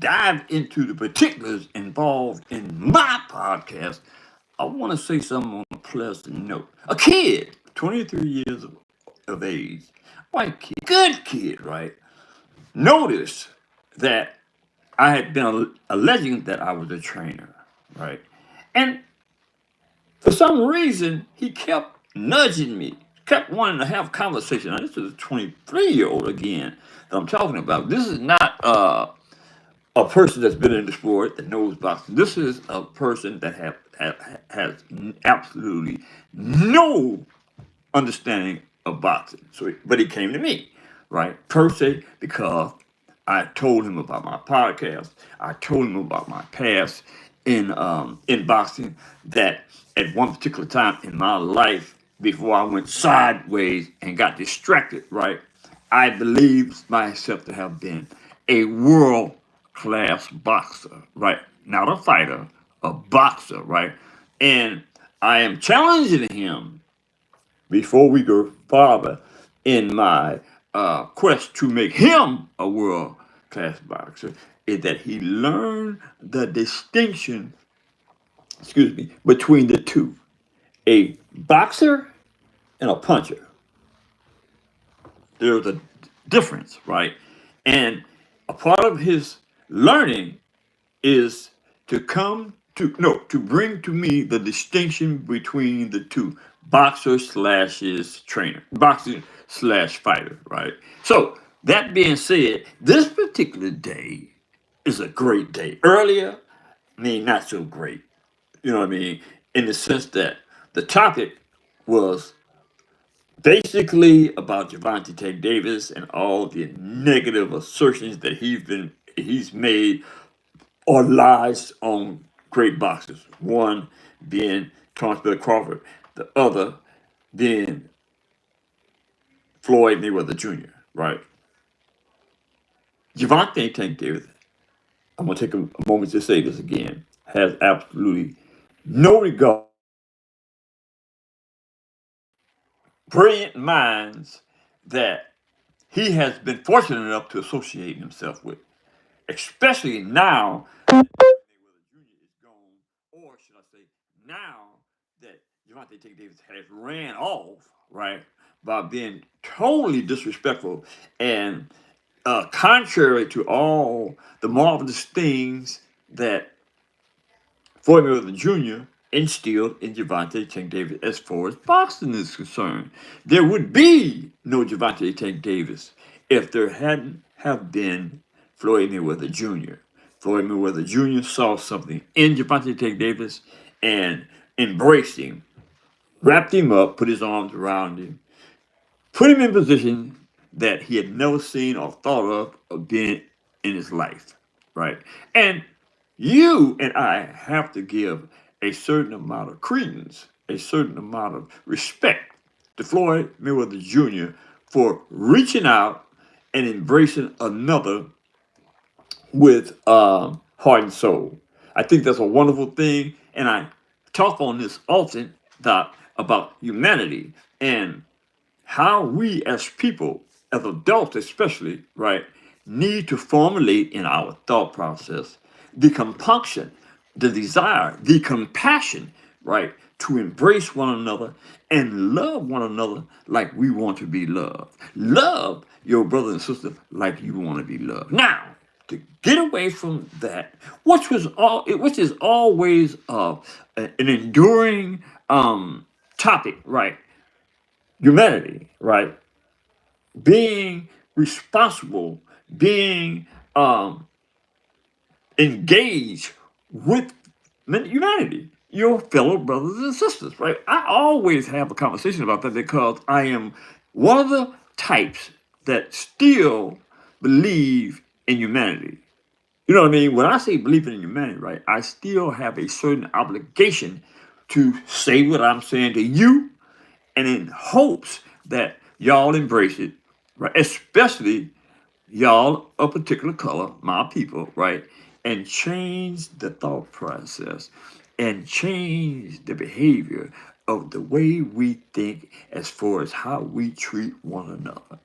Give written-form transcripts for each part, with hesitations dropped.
dive into the particulars involved in my podcast, I want to say something on a pleasant note. A kid, 23 years of age, white kid, good kid, right? Noticed that I had been alleging that I was a trainer, right? And for some reason, he kept nudging me, kept wanting to have conversation. Now, this is a 23-year-old again that I'm talking about. This is not a person that's been in the sport that knows boxing. This is a person that has absolutely no understanding of boxing. So, but he came to me, right? Per se, because I told him about my podcast. I told him about my past in boxing. That at one particular time in my life, before I went sideways and got distracted, right? I believed myself to have been a world class boxer, right? Not a fighter, a boxer, right? And I am challenging him before we go farther in my quest to make him a world class boxer, is that he learned the distinction, excuse me, between the two, a boxer and a puncher. There's a difference, right? And a part of his learning is to come to no to bring to me the distinction between the two, boxer slashes trainer, boxer slash fighter, right? So that being said, this particular day is a great day. Earlier, I mean, not so great. You know what I mean? In the sense that the topic was basically about Javante Tank Davis and all the negative assertions that he's made or lies on great boxers. One being Thomas Bill Crawford, the other being Floyd Mayweather Jr., right? Javante Tank Davis, I'm going to take a moment to say this again, has absolutely no regard. Brilliant minds that he has been fortunate enough to associate himself with, especially now that Mayweather Jr. is gone, or should I say, now that Javante Tank Davis has ran off, right, by being totally disrespectful and contrary to all the marvelous things that Floyd Mayweather Jr. instilled in Javante Tank Davis as far as boxing is concerned. There would be no Javante Tank Davis if there hadn't have been Floyd Mayweather Jr. Floyd Mayweather Jr. saw something in Javante Tank Davis and embraced him, wrapped him up, put his arms around him, put him in a position that he had never seen or thought of being in his life, right? And you and I have to give a certain amount of credence, a certain amount of respect to Floyd Mayweather Jr. for reaching out and embracing another with heart and soul. I think that's a wonderful thing, and I talk on this often, Doc, about humanity and how we as people, as adults especially, right, need to formulate in our thought process the compunction, the desire, the compassion, right, to embrace one another and love one another like we want to be loved. Love your brother and sister like you want to be loved. Now, to get away from that, which is always an enduring topic, right? Humanity, right? Being responsible, being engaged with humanity, your fellow brothers and sisters, right? I always have a conversation about that because I am one of the types that still believe in humanity. You know what I mean? When I say believing in humanity, right, I still have a certain obligation to say what I'm saying to you and in hopes that y'all embrace it, right? Especially y'all a particular color, my people, right? And change the thought process and change the behavior of the way we think as far as how we treat one another.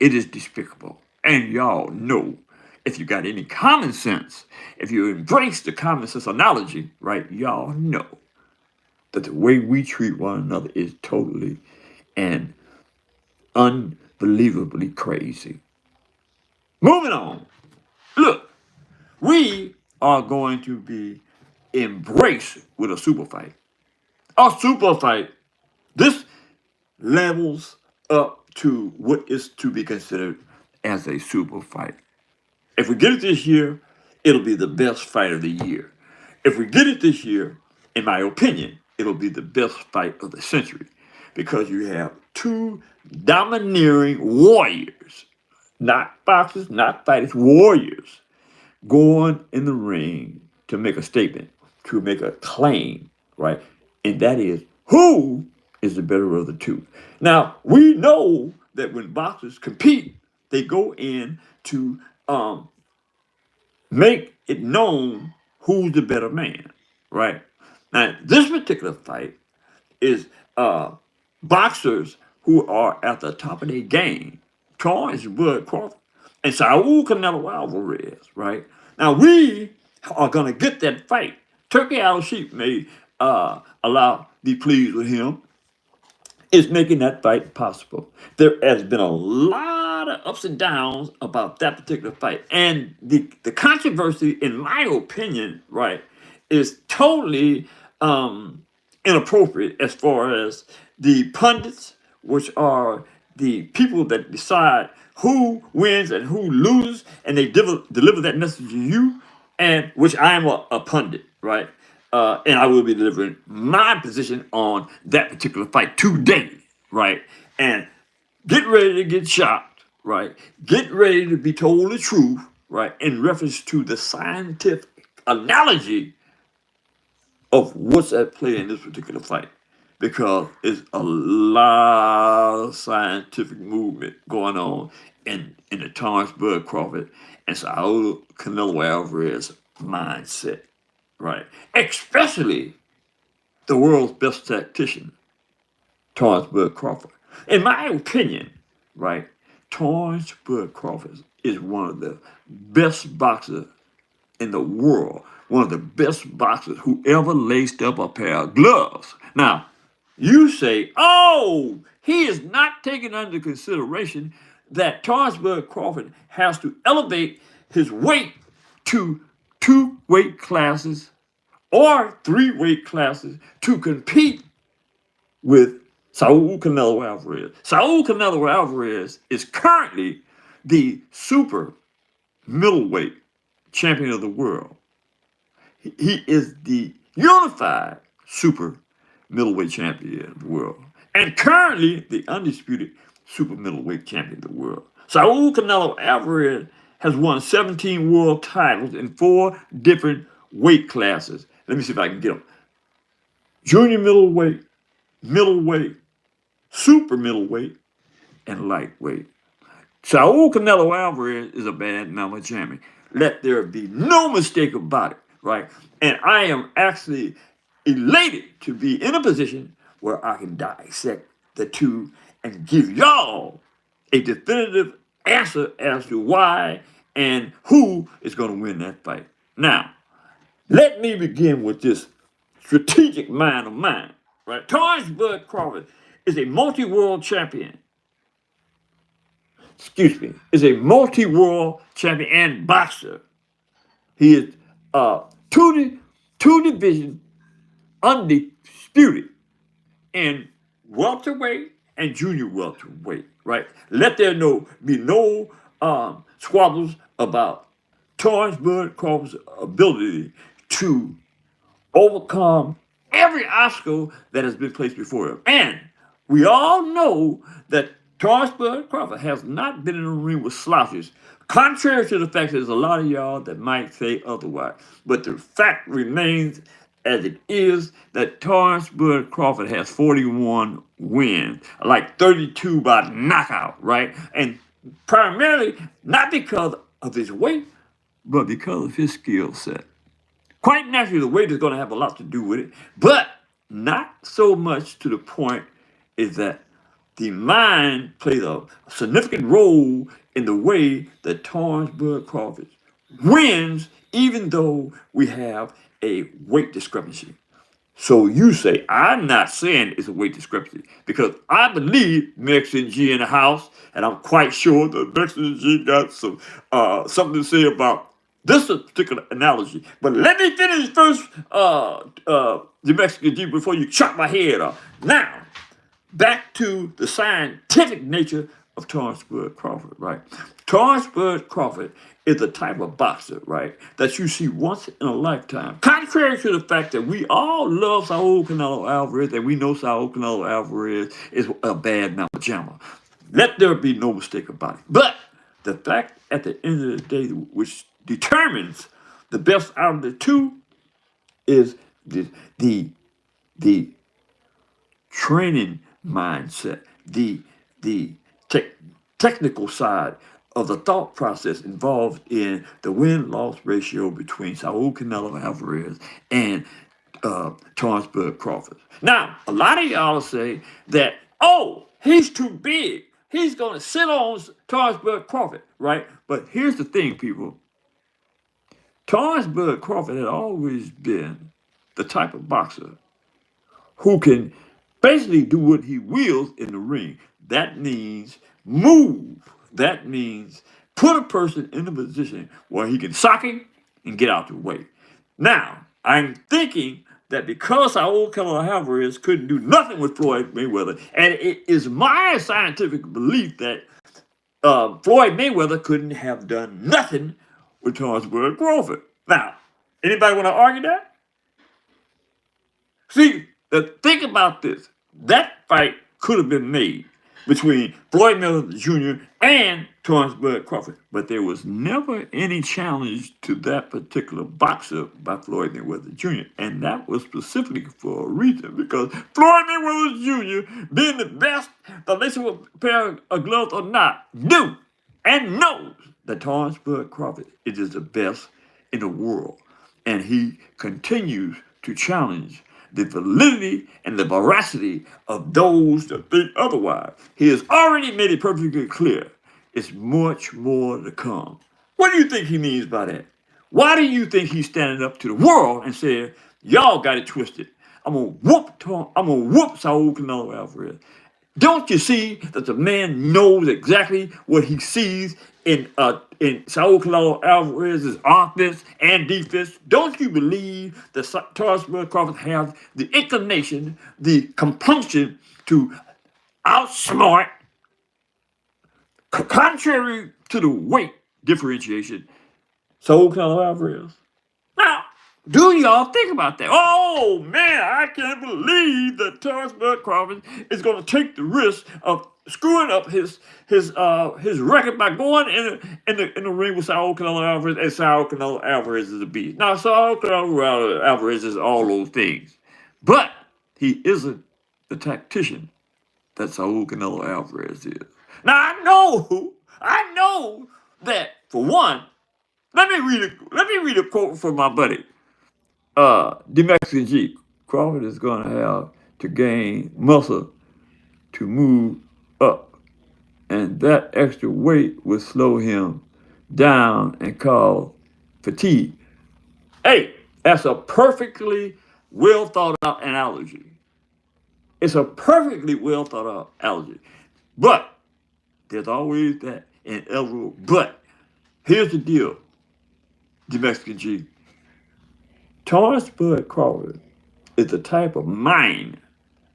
It is despicable. And y'all know if you got any common sense, if you embrace the common sense analogy, right, y'all know that the way we treat one another is totally and unbelievably crazy. Moving on. Look, we are going to be embraced with a super fight. A super fight. This levels up to what is to be considered as a super fight. If we get it this year, it'll be the best fight of the year. If we get it this year, in my opinion, it'll be the best fight of the century because you have two domineering warriors, not boxers, not fighters, warriors, going in the ring to make a statement, to make a claim, right? And that is who is the better of the two. Now, we know that when boxers compete, they go in to make it known who's the better man, right? Now, this particular fight is boxers who are at the top of their game. Torrance Bud Crawford and Saul Canelo Alvarez, right? Now, we are going to get that fight. Turkey Al Sheep may allow be pleased with him, is making that fight possible. There has been a lot of ups and downs about that particular fight. And the controversy, in my opinion, right, is totally inappropriate as far as the pundits, which are the people that decide who wins and who loses, and they deliver that message to you, and which I am a pundit, right? And I will be delivering my position on that particular fight today, right? And get ready to get shocked, right? Get ready to be told the truth, right? In reference to the scientific analogy of what's at play in this particular fight. Because it's a lot of scientific movement going on in the Torrance Bud Crawford and Saul Canelo Alvarez mindset, right? Especially the world's best tactician, Torrance Bud Crawford. In my opinion, right, Torrance Bud Crawford is one of the best boxers in the world, one of the best boxers who ever laced up a pair of gloves. Now, you say, oh, he is not taking under consideration that Torrance Bud Crawford has to elevate his weight to 2 weight classes or 3 weight classes to compete with Saul Canelo Alvarez. Saul Canelo Alvarez is currently the super middleweight champion of the world. He is the unified super middleweight champion of the world, and currently the undisputed super middleweight champion of the world. Saul Canelo Alvarez has won 17 world titles in 4 different weight classes. Let me see if I can get them. Junior middleweight, middleweight, super middleweight, and lightweight. Saul Canelo Alvarez is a bad number champion. Let there be no mistake about it, right? And I am actually elated to be in a position where I can dissect the two and give y'all a definitive answer as to why and who is going to win that fight. Now, let me begin with this strategic mind of mine, right? Torrance Bud Crawford is a multi-world champion. Is a multi-world champion and boxer. He is two division undisputed in welterweight and junior welterweight, right? Let there be no squabbles about Torrance Bud Crawford's ability to overcome every obstacle that has been placed before him. And we all know that Torrance Bud Crawford has not been in the ring with slouches, contrary to the fact that there's a lot of y'all that might say otherwise. But the fact remains as it is that Torrance Bud Crawford has 41 wins, like 32 by knockout, right? And primarily not because of his weight, but because of his skill set. Quite naturally, the weight is going to have a lot to do with it, but not so much to the point is that the mind plays a significant role in the way that Torrance Bud Crawford wins, even though we have a weight discrepancy. So you say, I'm not saying it's a weight discrepancy because I believe Mexican G in the house, and I'm quite sure that Mexican G got something to say about this particular analogy. But let me finish first, the Mexican G, before you chop my head off. Now, back to the scientific nature of Torrance Bud Crawford, right? Torrance Bud Crawford is the type of boxer, right, that you see once in a lifetime. Contrary to the fact that we all love Saul Canelo Alvarez and we know Saul Canelo Alvarez is a bad mama jammer. Let there be no mistake about it. But the fact at the end of the day, which determines the best out of the two, is the training mindset, the technical side of the thought process involved in the win-loss ratio between Saul Canelo Alvarez and Torrance Bud Crawford. Now, a lot of y'all say that, oh, he's too big. He's going to sit on Torrance Bud Crawford, right? But here's the thing, people. Torrance Bud Crawford had always been the type of boxer who can basically do what he wills in the ring. That means move. That means put a person in a position where he can sock him and get out the way. Now, I'm thinking that because our old Canelo Alvarez couldn't do nothing with Floyd Mayweather, and it is my scientific belief that Floyd Mayweather couldn't have done nothing with Torrance Bud Crawford. Now, anybody want to argue that? See, think about this. That fight could have been made between Floyd Mayweather Jr. and Torrance Bud Crawford, but there was never any challenge to that particular boxer by Floyd Mayweather Jr., and that was specifically for a reason, because Floyd Mayweather Jr., being the best, the lace with a pair of gloves or not, knew and knows that Torrance Bud Crawford is the best in the world, and he continues to challenge the validity and the veracity of those that think otherwise. He has already made it perfectly clear. It's much more to come. What do you think he means by that? Why do you think he's standing up to the world and saying, y'all got it twisted? I'm gonna whoop Saul Canelo Alvarez. Don't you see that the man knows exactly what he sees in Saul Canelo Alvarez's offense and defense? Don't you believe that Torrance Bud Crawford has the inclination, the compunction to outsmart, contrary to the weight differentiation, Saul Canelo Alvarez? Now, do y'all think about that? Oh man, I can't believe that Torrance Bud Crawford is going to take the risk of screwing up his record by going in the ring with Saul Canelo Alvarez, and Saul Canelo Alvarez is a beast. Now, Saul Canelo Alvarez is all those things, but he isn't the tactician that Saul Canelo Alvarez is. Now, I know that for one. Let me read a quote from my buddy. The Mexican G. Crawford is going to have to gain muscle to move up, and that extra weight will slow him down and cause fatigue. Hey, that's a perfectly well thought out analogy. It's a perfectly well thought out analogy. But there's always that inevitable but. Here's the deal, the Mexican G. Torrance Bud Crawford is the type of mind,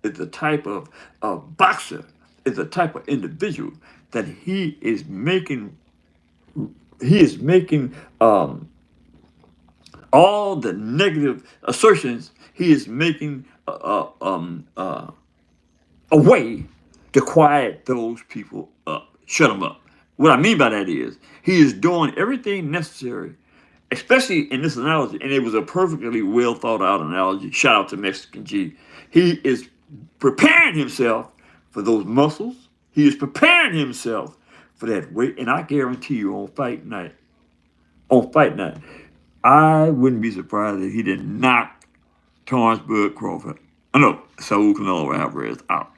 is the type of boxer, is the type of individual that he is making all the negative assertions, he is making a way to quiet those people up, shut them up. What I mean by that is he is doing everything necessary, especially in this analogy, and it was a perfectly well thought out analogy. Shout out to Mexican G. He is preparing himself for those muscles. He is preparing himself for that weight, and I guarantee you on fight night, I wouldn't be surprised if he did knock Torrance Bud Crawford, Saul Canelo Alvarez out.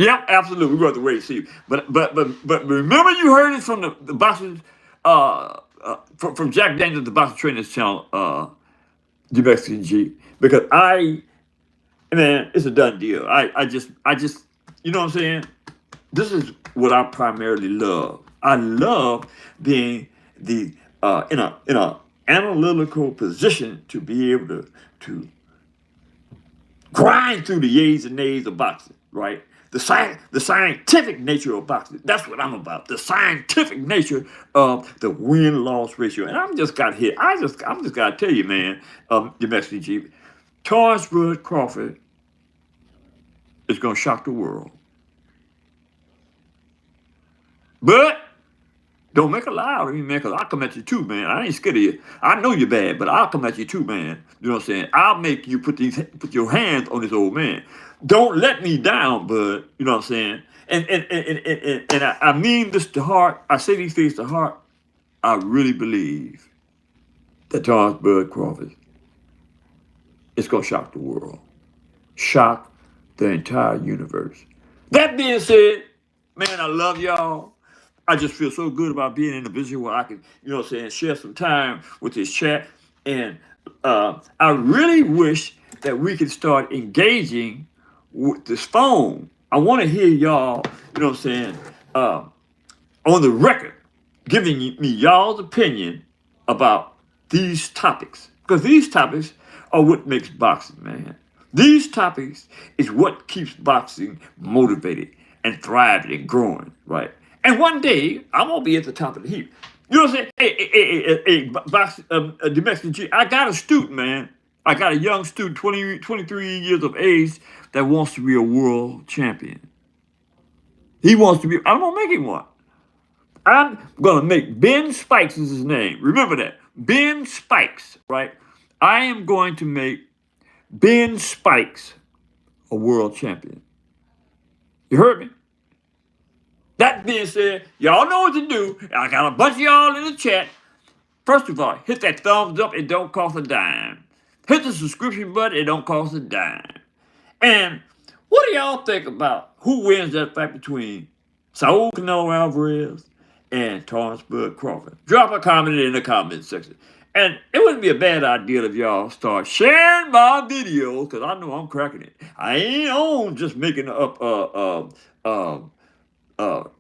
Yeah, absolutely. We're going to wait and see. But remember, you heard it from the boxers, from Jack Daniels, the Boxing Trainers Channel, the Mexican G. Because man, it's a done deal. I just, you know what I'm saying? This is what I primarily love. I love being the in a analytical position to be able to grind through the yays and nays of boxing, right? The scientific nature of boxing. That's what I'm about. The scientific nature of the win-loss ratio. And I'm just got hit. I'm just gotta tell you, man, the Mexican G, Torrance Bud Crawford is gonna shock the world. But don't make a lie out of me, man, because I'll come at you too, man. I ain't scared of you. I know you're bad, but I'll come at you too, man. You know what I'm saying? I'll make you put your hands on this old man. Don't let me down, bud. You know what I'm saying? And I mean this to heart. I say these things to heart. I really believe that Torrance Bud Crawford is going to shock the world. Shock the entire universe. That being said, man, I love y'all. I just feel so good about being in a position where I can, you know what I'm saying, share some time with this chat. And I really wish that we could start engaging with this phone. I want to hear y'all, you know what I'm saying, on the record, giving me y'all's opinion about these topics. Because these topics are what makes boxing, man. These topics is what keeps boxing motivated and thriving and growing, right? And one day, I'm going to be at the top of the heap. You know what I'm saying? Hey, the Mexican G, I got a student, man. I got a young student, 23 years of age, that wants to be a world champion. He wants to be, I'm going to make him one. I'm going to make Ben Spikes is his name. Remember that. Ben Spikes, right? I am going to make Ben Spikes a world champion. You heard me? That being said, y'all know what to do. I got a bunch of y'all in the chat. First of all, hit that thumbs up. It don't cost a dime. Hit the subscription button. It don't cost a dime. And what do y'all think about who wins that fight between Saul Canelo Alvarez and Torrance Bud Crawford? Drop a comment in the comment section. And it wouldn't be a bad idea if y'all start sharing my videos, because I know I'm cracking it. I ain't on just making up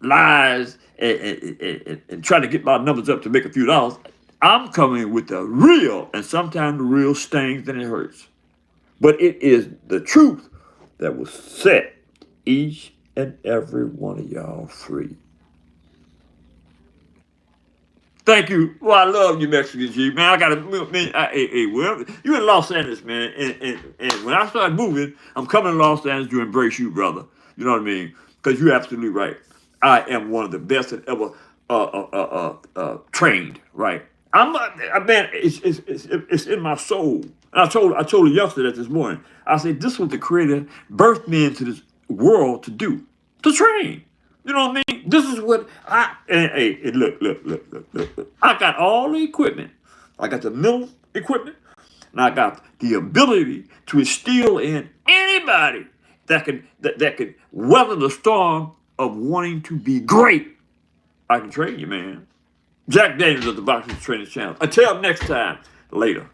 lies and trying to get my numbers up to make a few dollars. I'm coming with the real, and sometimes the real stings and it hurts. But it is the truth that will set each and every one of y'all free. Thank you. Well, I love you, Mexican G, man. I got to, well, you in Los Angeles, man. And when I start moving, I'm coming to Los Angeles to embrace you, brother. You know what I mean? Because you're absolutely right. I am one of the best that ever trained, right? Man, it's in my soul. And I told a youngster that this morning. I said, this was the Creator birthed me into this world to do, to train. You know what I mean? This is what look. I got all the equipment. I got the mental equipment, and I got the ability to instill in anybody that can weather the storm of wanting to be great. I can train you, man. Jack Daniels of the Boxing Trainers Channel. Until next time, later.